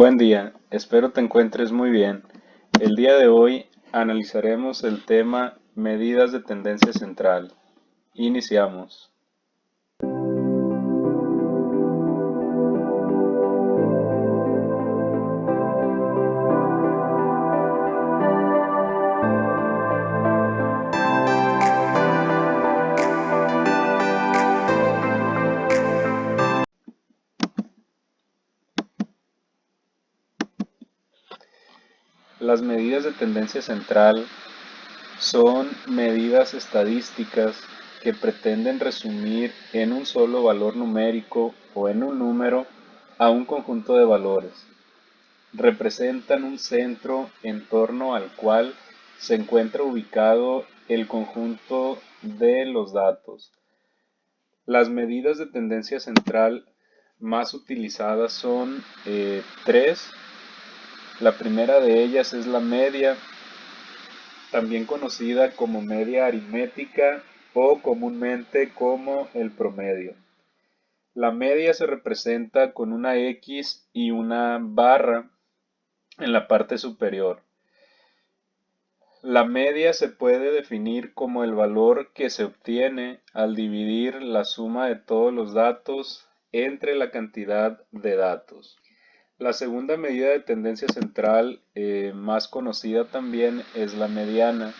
Buen día, espero te encuentres muy bien. El día de hoy analizaremos el tema medidas de tendencia central. Iniciamos. Las medidas de tendencia central son medidas estadísticas que pretenden resumir en un solo valor numérico o en un número a un conjunto de valores. Representan un centro en torno al cual se encuentra ubicado el conjunto de los datos. Las medidas de tendencia central más utilizadas son tres. La primera de ellas es la media, también conocida como media aritmética o comúnmente como el promedio. La media se representa con una X y una barra en la parte superior. La media se puede definir como el valor que se obtiene al dividir la suma de todos los datos entre la cantidad de datos. La segunda medida de tendencia central, más conocida también, es la mediana.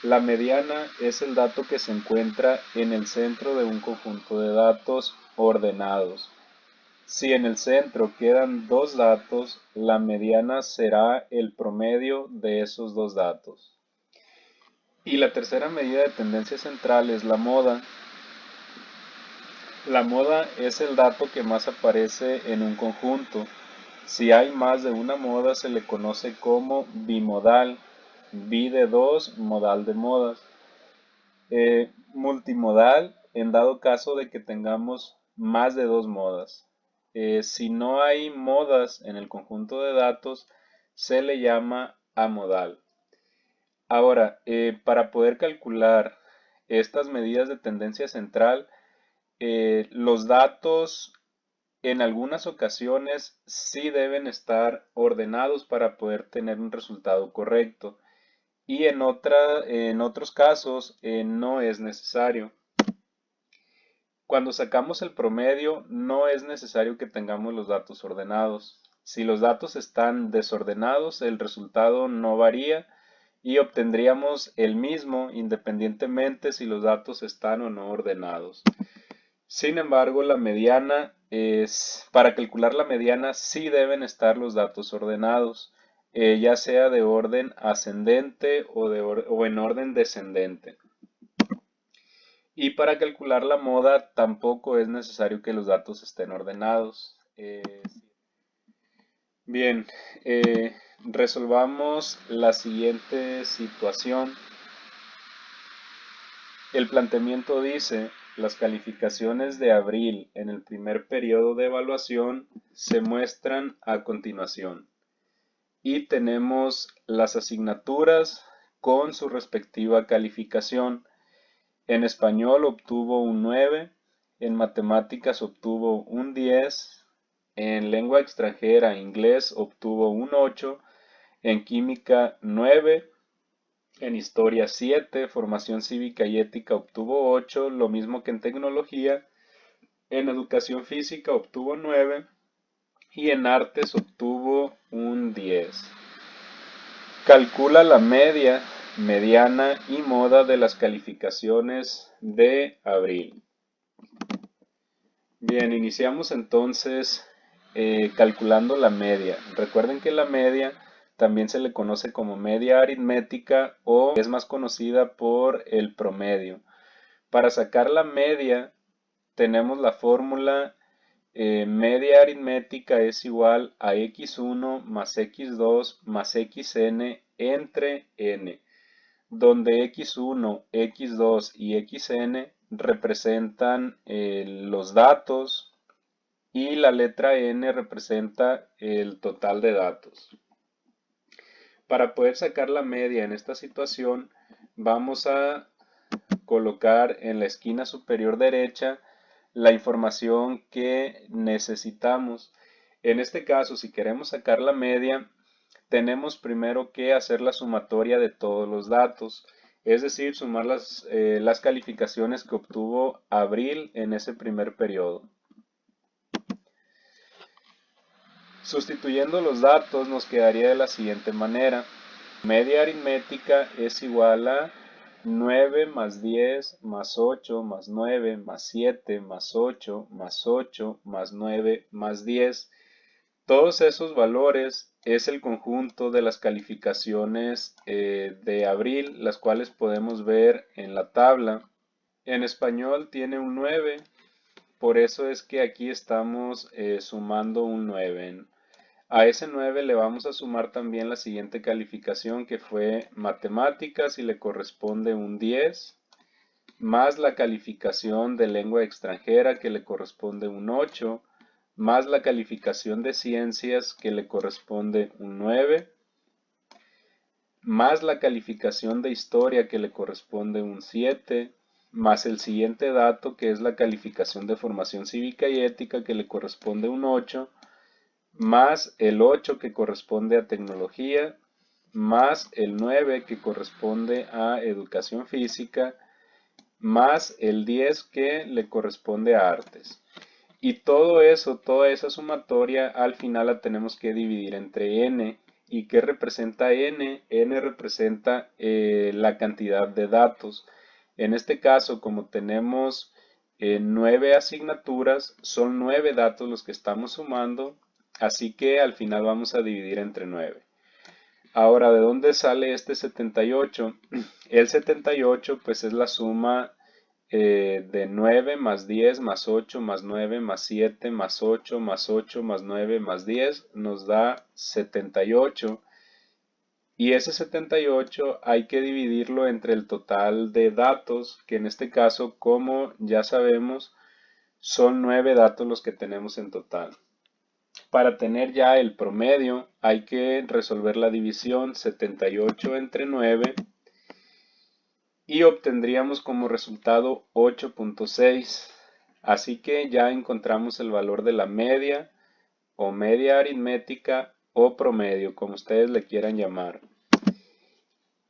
La mediana es el dato que se encuentra en el centro de un conjunto de datos ordenados. Si en el centro quedan dos datos, la mediana será el promedio de esos dos datos. Y la tercera medida de tendencia central es la moda. La moda es el dato que más aparece en un conjunto. Si hay más de una moda se le conoce como bimodal, bi de dos, modal de modas. Multimodal en dado caso de que tengamos más de dos modas. Si no hay modas en el conjunto de datos, se le llama amodal. Ahora, para poder calcular estas medidas de tendencia central, los datos en algunas ocasiones sí deben estar ordenados para poder tener un resultado correcto y en otros casos no es necesario. Cuando sacamos el promedio, no es necesario que tengamos los datos ordenados. Si los datos están desordenados, el resultado no varía y obtendríamos el mismo independientemente si los datos están o no ordenados. Sin embargo, para calcular la mediana sí deben estar los datos ordenados, ya sea de orden ascendente o en orden descendente. Y para calcular la moda tampoco es necesario que los datos estén ordenados. Bien, resolvamos la siguiente situación. El planteamiento dice, las calificaciones de abril en el primer periodo de evaluación se muestran a continuación. Y tenemos las asignaturas con su respectiva calificación. En español obtuvo un 9, en matemáticas obtuvo un 10, en lengua extranjera, inglés, obtuvo un 8, en química 9, en historia 7, formación cívica y ética obtuvo 8, lo mismo que en tecnología, en educación física obtuvo 9 y en artes obtuvo un 10. Calcula la media, mediana y moda de las calificaciones de abril. Bien, iniciamos entonces calculando la media. Recuerden que la media también se le conoce como media aritmética o es más conocida por el promedio. Para sacar la media tenemos la fórmula media aritmética es igual a x1 más x2 más xn entre n, donde x1, x2 y xn representan los datos y la letra n representa el total de datos. Para poder sacar la media en esta situación, vamos a colocar en la esquina superior derecha la información que necesitamos. En este caso, si queremos sacar la media, tenemos primero que hacer la sumatoria de todos los datos, es decir, sumar las calificaciones que obtuvo abril en ese primer periodo. Sustituyendo los datos nos quedaría de la siguiente manera. Media aritmética es igual a 9 más 10 más 8 más 9 más 7 más 8 más 8 más 9 más 10. Todos esos valores es el conjunto de las calificaciones de abril, las cuales podemos ver en la tabla. En español tiene un 9, por eso es que aquí estamos sumando un 9. A ese 9 le vamos a sumar también la siguiente calificación, que fue matemáticas, y le corresponde un 10, más la calificación de lengua extranjera, que le corresponde un 8, más la calificación de ciencias, que le corresponde un 9, más la calificación de historia, que le corresponde un 7, más el siguiente dato, que es la calificación de formación cívica y ética, que le corresponde un 8, más el 8 que corresponde a tecnología, más el 9 que corresponde a educación física, más el 10 que le corresponde a artes. Y todo eso, toda esa sumatoria, al final la tenemos que dividir entre n. ¿Y qué representa n? N representa la cantidad de datos. En este caso, como tenemos 9 asignaturas, son 9 datos los que estamos sumando, así que al final vamos a dividir entre 9. Ahora, ¿de dónde sale este 78? El 78 pues es la suma de 9 más 10 más 8 más 9 más 7 más 8 más 8 más 9 más 10 nos da 78. Y ese 78 hay que dividirlo entre el total de datos, que en este caso, como ya sabemos, son 9 datos los que tenemos en total. Para tener ya el promedio hay que resolver la división 78 entre 9 y obtendríamos como resultado 8.6. Así que ya encontramos el valor de la media o media aritmética o promedio, como ustedes le quieran llamar.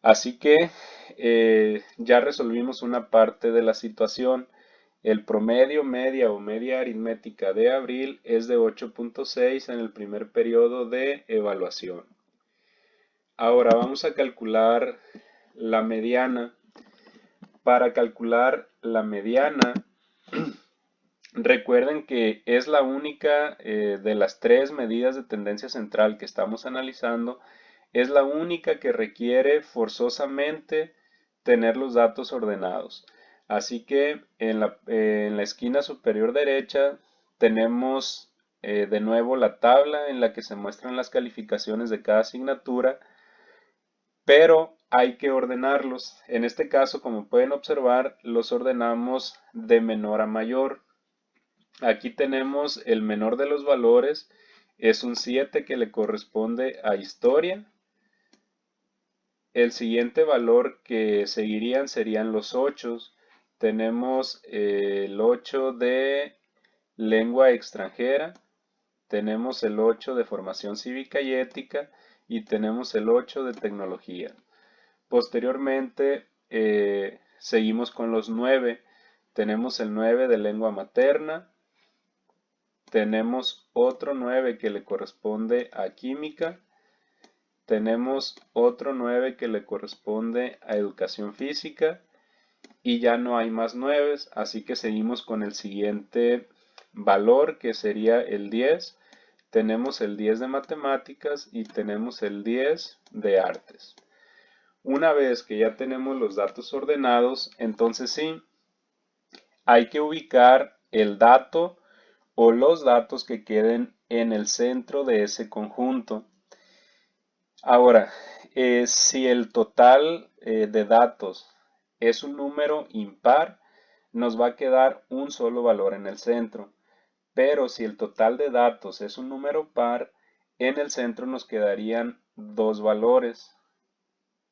Así que ya resolvimos una parte de la situación. El promedio, media o media aritmética de abril es de 8.6 en el primer periodo de evaluación. Ahora vamos a calcular la mediana. Para calcular la mediana, recuerden que es la única de las tres medidas de tendencia central que estamos analizando, es la única que requiere forzosamente tener los datos ordenados. Así que en la esquina superior derecha tenemos de nuevo la tabla en la que se muestran las calificaciones de cada asignatura, pero hay que ordenarlos. En este caso, como pueden observar, los ordenamos de menor a mayor. Aquí tenemos el menor de los valores, es un 7 que le corresponde a historia. El siguiente valor que seguirían serían los 8. Tenemos el 8 de lengua extranjera, tenemos el 8 de formación cívica y ética y tenemos el 8 de tecnología. Posteriormente seguimos con los 9. Tenemos el 9 de lengua materna, tenemos otro 9 que le corresponde a química, tenemos otro 9 que le corresponde a educación física y ya no hay más 9, así que seguimos con el siguiente valor que sería el 10. Tenemos el 10 de matemáticas y tenemos el 10 de artes. Una vez que ya tenemos los datos ordenados, entonces sí, hay que ubicar el dato o los datos que queden en el centro de ese conjunto. Ahora, si el total de datos es un número impar, nos va a quedar un solo valor en el centro. Pero si el total de datos es un número par, en el centro nos quedarían dos valores.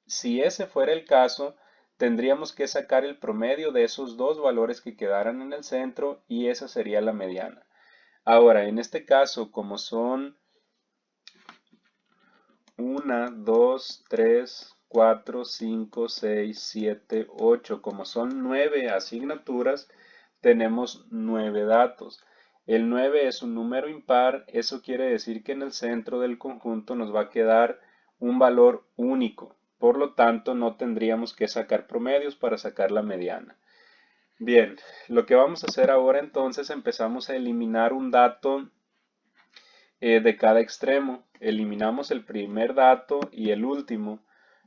Si ese fuera el caso, tendríamos que sacar el promedio de esos dos valores que quedaran en el centro y esa sería la mediana. Ahora, en este caso, como son 1, 2, 3, 4, 5, 6, 7, 8. Como son 9 asignaturas, tenemos 9 datos. El 9 es un número impar, eso quiere decir que en el centro del conjunto nos va a quedar un valor único. Por lo tanto, no tendríamos que sacar promedios para sacar la mediana. Bien, lo que vamos a hacer ahora entonces empezamos a eliminar un dato de cada extremo. Eliminamos el primer dato y el último,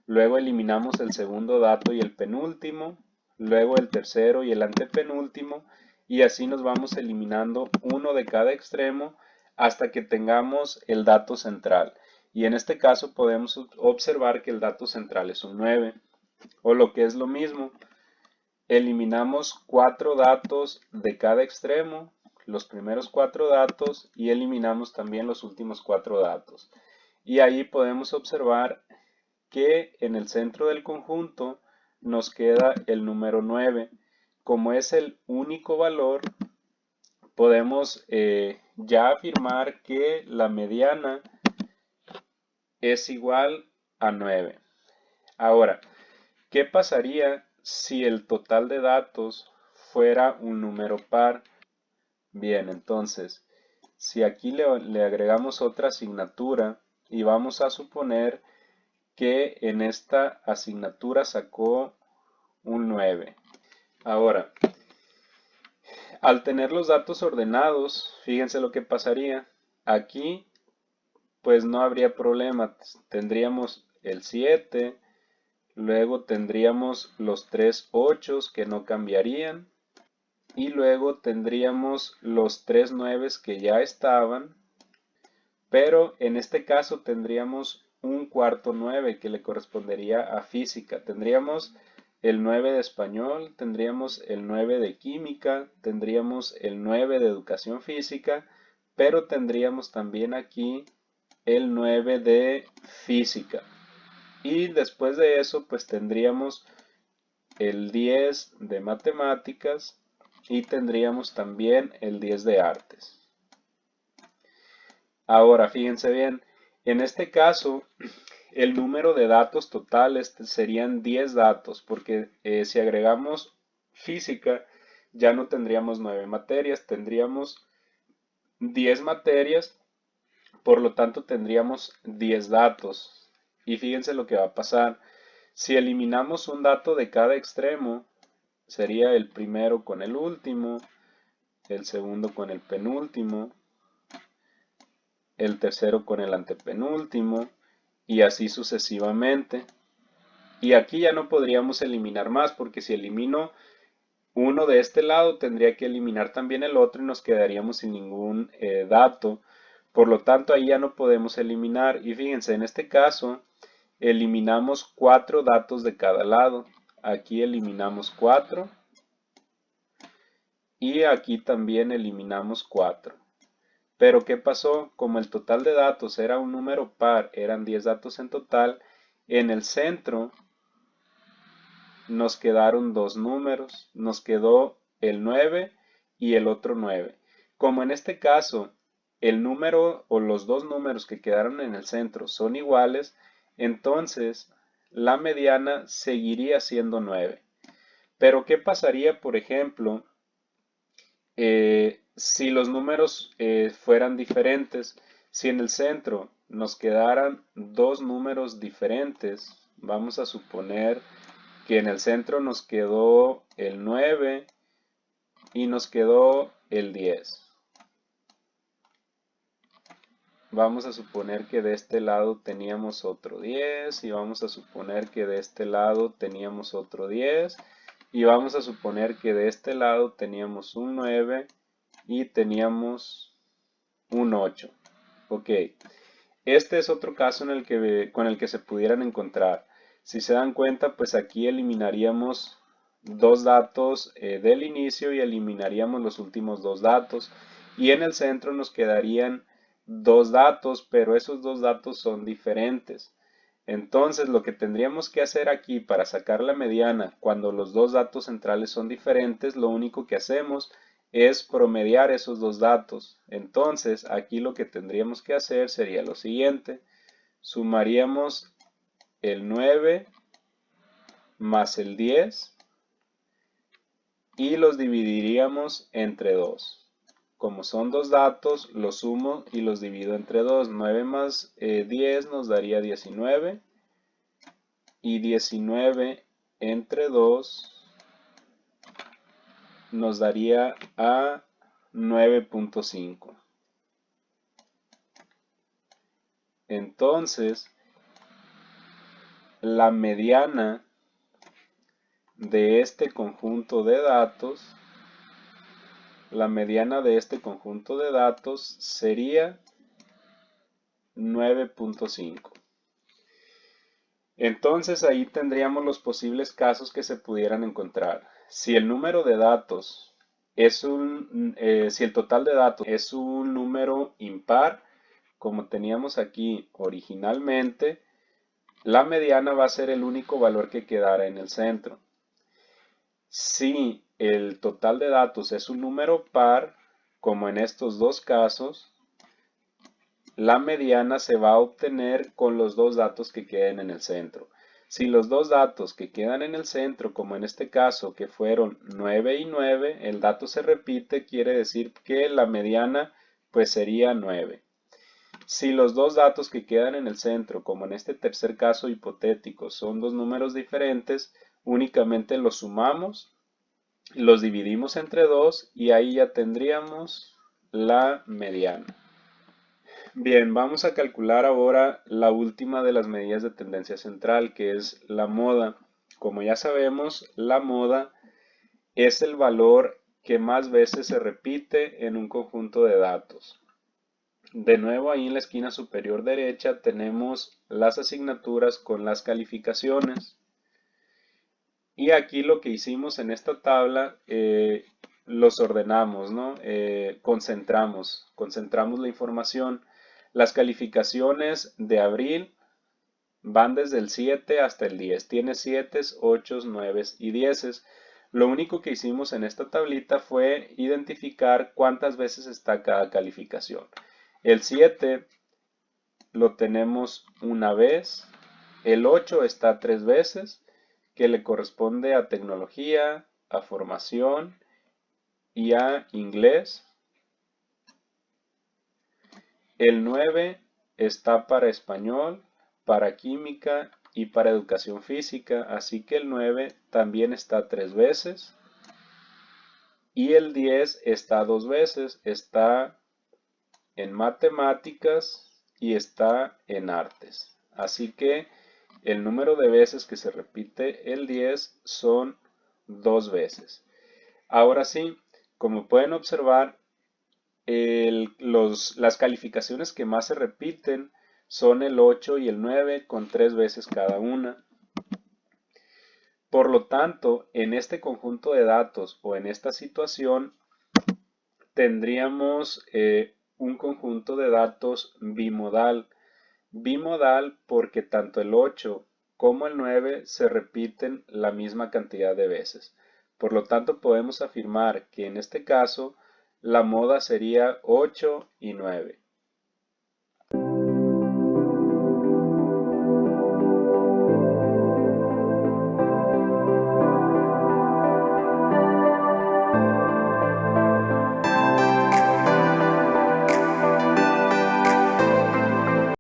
luego eliminamos el segundo dato y el penúltimo, luego el tercero y el antepenúltimo, y así nos vamos eliminando uno de cada extremo hasta que tengamos el dato central. Y en este caso podemos observar que el dato central es un 9, o lo que es lo mismo, eliminamos 4 datos de cada extremo, los primeros 4 datos, y eliminamos también los últimos 4 datos. Y ahí podemos observar que en el centro del conjunto nos queda el número 9. Como es el único valor, podemos ya afirmar que la mediana es igual a 9. Ahora, ¿qué pasaría si el total de datos fuera un número par? Bien, entonces, si aquí le agregamos otra asignatura y vamos a suponer que en esta asignatura sacó un 9. Ahora, al tener los datos ordenados, fíjense lo que pasaría. Aquí, pues no habría problema. Tendríamos el 7, luego tendríamos los 3 8 que no cambiarían. Y luego tendríamos los 3 9 que ya estaban, pero en este caso tendríamos un cuarto 9 que le correspondería a física. Tendríamos el 9 de español, tendríamos el 9 de química, tendríamos el 9 de educación física, pero tendríamos también aquí el 9 de física. Y después de eso, pues tendríamos el 10 de matemáticas y tendríamos también el 10 de artes. Ahora, fíjense bien, en este caso, el número de datos totales serían 10 datos, porque si agregamos física, ya no tendríamos 9 materias, tendríamos 10 materias, por lo tanto tendríamos 10 datos. Y fíjense lo que va a pasar. Si eliminamos un dato de cada extremo, sería el primero con el último, el segundo con el penúltimo, el tercero con el antepenúltimo y así sucesivamente. Y aquí ya no podríamos eliminar más porque si elimino uno de este lado tendría que eliminar también el otro y nos quedaríamos sin ningún dato. Por lo tanto ahí ya no podemos eliminar y fíjense en este caso eliminamos 4 datos de cada lado. Aquí eliminamos 4 y aquí también eliminamos 4. Pero ¿qué pasó? Como el total de datos era un número par, eran 10 datos en total, en el centro nos quedaron dos números, nos quedó el 9 y el otro 9. Como en este caso el número o los dos números que quedaron en el centro son iguales, entonces la mediana seguiría siendo 9. Pero ¿qué pasaría, por ejemplo, si los números fueran diferentes? Si en el centro nos quedaran dos números diferentes, vamos a suponer que en el centro nos quedó el 9 y nos quedó el 10. Vamos a suponer que de este lado teníamos otro 10 y vamos a suponer que de este lado teníamos otro 10 y vamos a suponer que de este lado teníamos un 9 y teníamos un 8. Ok, este es otro caso con el que se pudieran encontrar. Si se dan cuenta, pues aquí eliminaríamos dos datos del inicio y eliminaríamos los últimos dos datos. Y en el centro nos quedarían dos datos, pero esos dos datos son diferentes. Entonces, lo que tendríamos que hacer aquí para sacar la mediana cuando los dos datos centrales son diferentes, lo único que hacemos es promediar esos dos datos. Entonces, aquí lo que tendríamos que hacer sería lo siguiente. Sumaríamos el 9 más el 10 y los dividiríamos entre 2. Como son dos datos, los sumo y los divido entre 2. 9 más 10 nos daría 19 y 19 entre 2 nos daría a 9.5. Entonces, la mediana de este conjunto de datos, sería 9.5. Entonces ahí tendríamos los posibles casos que se pudieran encontrar. Si el número de datos si el total de datos es un número impar, como teníamos aquí originalmente, la mediana va a ser el único valor que quedará en el centro. Si el total de datos es un número par, como en estos dos casos, la mediana se va a obtener con los dos datos que queden en el centro. Si los dos datos que quedan en el centro, como en este caso, que fueron 9 y 9, el dato se repite, quiere decir que la mediana pues sería 9. Si los dos datos que quedan en el centro, como en este tercer caso hipotético, son dos números diferentes, únicamente los sumamos, los dividimos entre 2 y ahí ya tendríamos la mediana. Bien, vamos a calcular ahora la última de las medidas de tendencia central, que es la moda. Como ya sabemos, la moda es el valor que más veces se repite en un conjunto de datos. De nuevo, ahí en la esquina superior derecha tenemos las asignaturas con las calificaciones. Y aquí lo que hicimos en esta tabla, los ordenamos, ¿no? Concentramos la información. Las calificaciones de abril van desde el 7 hasta el 10. Tiene 7, 8, 9 y 10. Lo único que hicimos en esta tablita fue identificar cuántas veces está cada calificación. El 7 lo tenemos una vez. El 8 está 3 veces, que le corresponde a tecnología, a formación y a inglés. El 9 está para español, para química y para educación física, así que el 9 también está 3 veces. Y el 10 está 2 veces, está en matemáticas y está en artes. Así que el número de veces que se repite el 10 son 2 veces. Ahora sí, como pueden observar, las calificaciones que más se repiten son el 8 y el 9 con 3 veces cada una. Por lo tanto, en este conjunto de datos o en esta situación tendríamos un conjunto de datos bimodal. Bimodal porque tanto el 8 como el 9 se repiten la misma cantidad de veces. Por lo tanto, podemos afirmar que en este caso la moda sería 8 y 9.